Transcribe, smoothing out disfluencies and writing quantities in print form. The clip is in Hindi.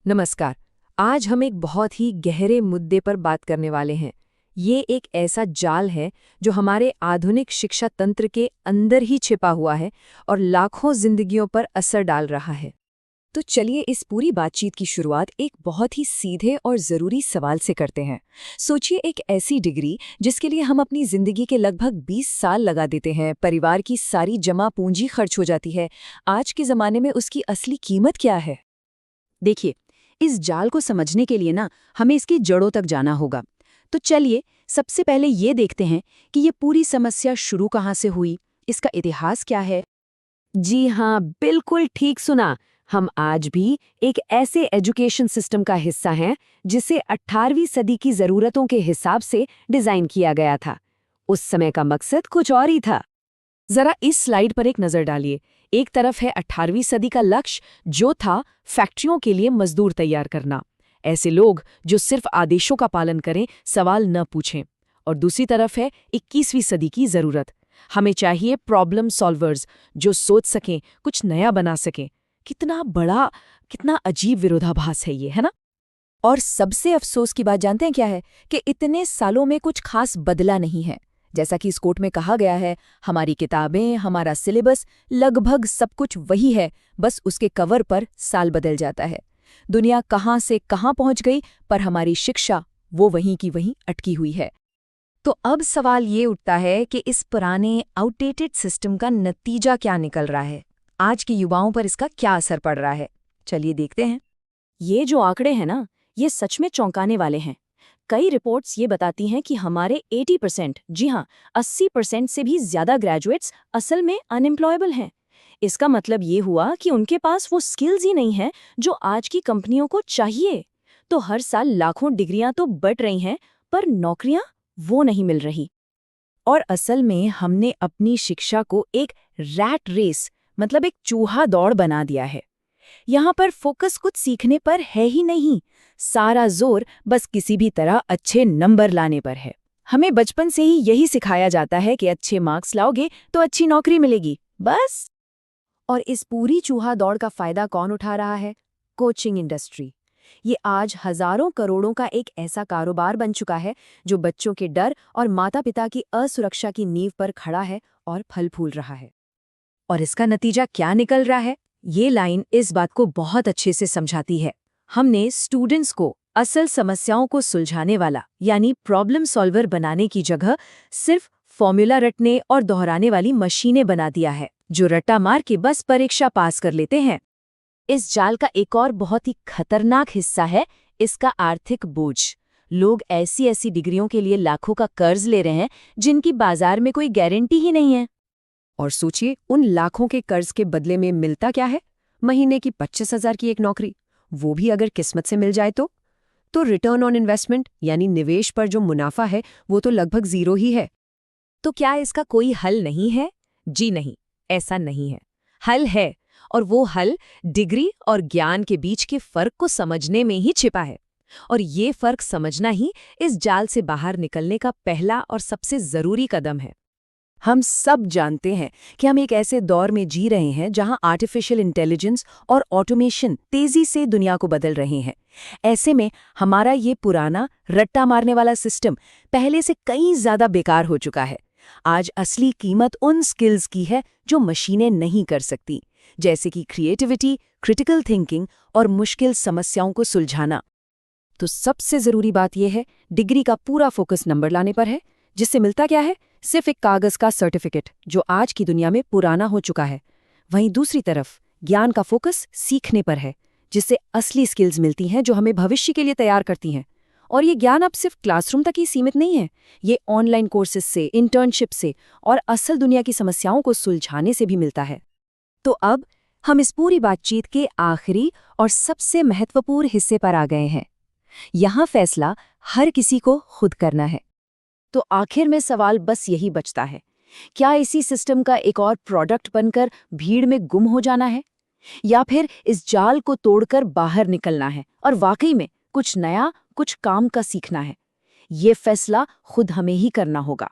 नमस्कार। आज हम एक बहुत ही गहरे मुद्दे पर बात करने वाले हैं। ये एक ऐसा जाल है जो हमारे आधुनिक शिक्षा तंत्र के अंदर ही छिपा हुआ है और लाखों जिंदगियों पर असर डाल रहा है। तो चलिए इस पूरी बातचीत की शुरुआत एक बहुत ही सीधे और ज़रूरी सवाल से करते हैं। सोचिए एक ऐसी डिग्री जिसके लिए हम अपनी ज़िंदगी के लगभग 20 साल लगा देते हैं, परिवार की सारी जमा पूंजी खर्च हो जाती है। आज के ज़माने में उसकी असली कीमत क्या है? देखिए, इस जाल को समझने के लिए हमें इसकी जड़ों तक जाना होगा। तो चलिए सबसे पहले ये देखते हैं कि ये पूरी समस्या शुरू कहाँ से हुई, इसका इतिहास क्या है। जी हाँ, बिल्कुल ठीक सुना। हम आज भी एक ऐसे एजुकेशन सिस्टम का हिस्सा हैं जिसे 18वीं सदी की ज़रूरतों के हिसाब से डिज़ाइन किया गया था। उस समय का मकसद कुछ और ही था। जरा इस स्लाइड पर एक नज़र डालिए। एक तरफ है 18वीं सदी का लक्ष्य, जो था फैक्ट्रियों के लिए मजदूर तैयार करना, ऐसे लोग जो सिर्फ आदेशों का पालन करें, सवाल न पूछें। और दूसरी तरफ है 21वीं सदी की ज़रूरत। हमें चाहिए प्रॉब्लम सॉल्वर्स जो सोच सकें, कुछ नया बना सकें। कितना बड़ा, कितना अजीब विरोधाभास है ये, है ना? और सबसे अफसोस की बात जानते हैं क्या है? कि इतने सालों में कुछ खास बदला नहीं है। जैसा कि इस कोट में कहा गया है, हमारी किताबें, हमारा सिलेबस, लगभग सब कुछ वही है, बस उसके कवर पर साल बदल जाता है। दुनिया कहाँ से कहाँ पहुंच गई, पर हमारी शिक्षा वो वहीं की वहीं अटकी हुई है। तो अब सवाल ये उठता है कि इस पुराने आउटडेटेड सिस्टम का नतीजा क्या निकल रहा है? आज के युवाओं पर इसका क्या असर पड़ रहा है? चलिए देखते हैं। ये जो आंकड़े हैं ये सच में चौंकाने वाले हैं। कई रिपोर्ट्स ये बताती हैं कि हमारे 80%, जी हाँ 80% से भी ज्यादा ग्रेजुएट्स असल में अनएम्प्लॉयबल हैं। इसका मतलब ये हुआ कि उनके पास वो स्किल्स ही नहीं हैं जो आज की कंपनियों को चाहिए। तो हर साल लाखों डिग्रियां तो बढ़ रही हैं, पर नौकरियां वो नहीं मिल रही। और असल में हमने अपनी शिक्षा को एक रैट रेस, मतलब एक चूहा दौड़ बना दिया है। यहाँ पर फोकस कुछ सीखने पर है ही नहीं, सारा जोर बस किसी भी तरह अच्छे नंबर लाने पर है। हमें बचपन से ही यही सिखाया जाता है कि अच्छे मार्क्स लाओगे तो अच्छी नौकरी मिलेगी, बस। और इस पूरी चूहा दौड़ का फायदा कौन उठा रहा है? Coaching industry. ये आज हजारों करोड़ों का एक ऐसा कारोबार बन चुका है जो बच्चों के डर और माता पिता की असुरक्षा की नींव पर खड़ा है और फल फूल रहा है। और इसका नतीजा क्या निकल रहा है? ये लाइन इस बात को बहुत अच्छे से समझाती है। हमने स्टूडेंट्स को असल समस्याओं को सुलझाने वाला यानी प्रॉब्लम सॉल्वर बनाने की जगह सिर्फ फॉर्मूला रटने और दोहराने वाली मशीनें बना दिया है, जो रट्टा मार के बस परीक्षा पास कर लेते हैं। इस जाल का एक और बहुत ही खतरनाक हिस्सा है इसका आर्थिक बोझ। लोग ऐसी ऐसी डिग्रियों के लिए लाखों का कर्ज ले रहे हैं जिनकी बाजार में कोई गारंटी ही नहीं है। और सोचिए, उन लाखों के कर्ज के बदले में मिलता क्या है? महीने की 25,000 की एक नौकरी, वो भी अगर किस्मत से मिल जाए तो रिटर्न ऑन इन्वेस्टमेंट यानी निवेश पर जो मुनाफा है वो तो लगभग जीरो ही है। तो क्या इसका कोई हल नहीं है? जी नहीं, ऐसा नहीं है। हल है, और वो हल डिग्री और ज्ञान के बीच के फर्क को समझने में ही छिपा है। और ये फर्क समझना ही इस जाल से बाहर निकलने का पहला और सबसे जरूरी कदम है। हम सब जानते हैं कि हम एक ऐसे दौर में जी रहे हैं जहां आर्टिफिशियल इंटेलिजेंस और ऑटोमेशन तेजी से दुनिया को बदल रहे हैं। ऐसे में हमारा ये पुराना रट्टा मारने वाला सिस्टम पहले से कहीं ज्यादा बेकार हो चुका है। आज असली कीमत उन स्किल्स की है जो मशीनें नहीं कर सकती, जैसे कि क्रिएटिविटी, क्रिटिकल थिंकिंग और मुश्किल समस्याओं को सुलझाना। तो सबसे जरूरी बात यह है, डिग्री का पूरा फोकस नंबर लाने पर है, जिससे मिलता क्या है? सिर्फ एक कागज का सर्टिफिकेट जो आज की दुनिया में पुराना हो चुका है। वहीं दूसरी तरफ ज्ञान का फोकस सीखने पर है, जिससे असली स्किल्स मिलती हैं जो हमें भविष्य के लिए तैयार करती हैं। और ये ज्ञान अब सिर्फ क्लासरूम तक ही सीमित नहीं है, ये ऑनलाइन कोर्सेज से, इंटर्नशिप से और असल दुनिया की समस्याओं को सुलझाने से भी मिलता है। तो अब हम इस पूरी बातचीत के आखिरी और सबसे महत्वपूर्ण हिस्से पर आ गए हैं। यहाँ फैसला हर किसी को खुद करना है। तो आखिर में सवाल बस यही बचता है, क्या इसी सिस्टम का एक और प्रोडक्ट बनकर भीड़ में गुम हो जाना है, या फिर इस जाल को तोड़कर बाहर निकलना है और वाकई में कुछ नया, कुछ काम का सीखना है? ये फैसला खुद हमें ही करना होगा।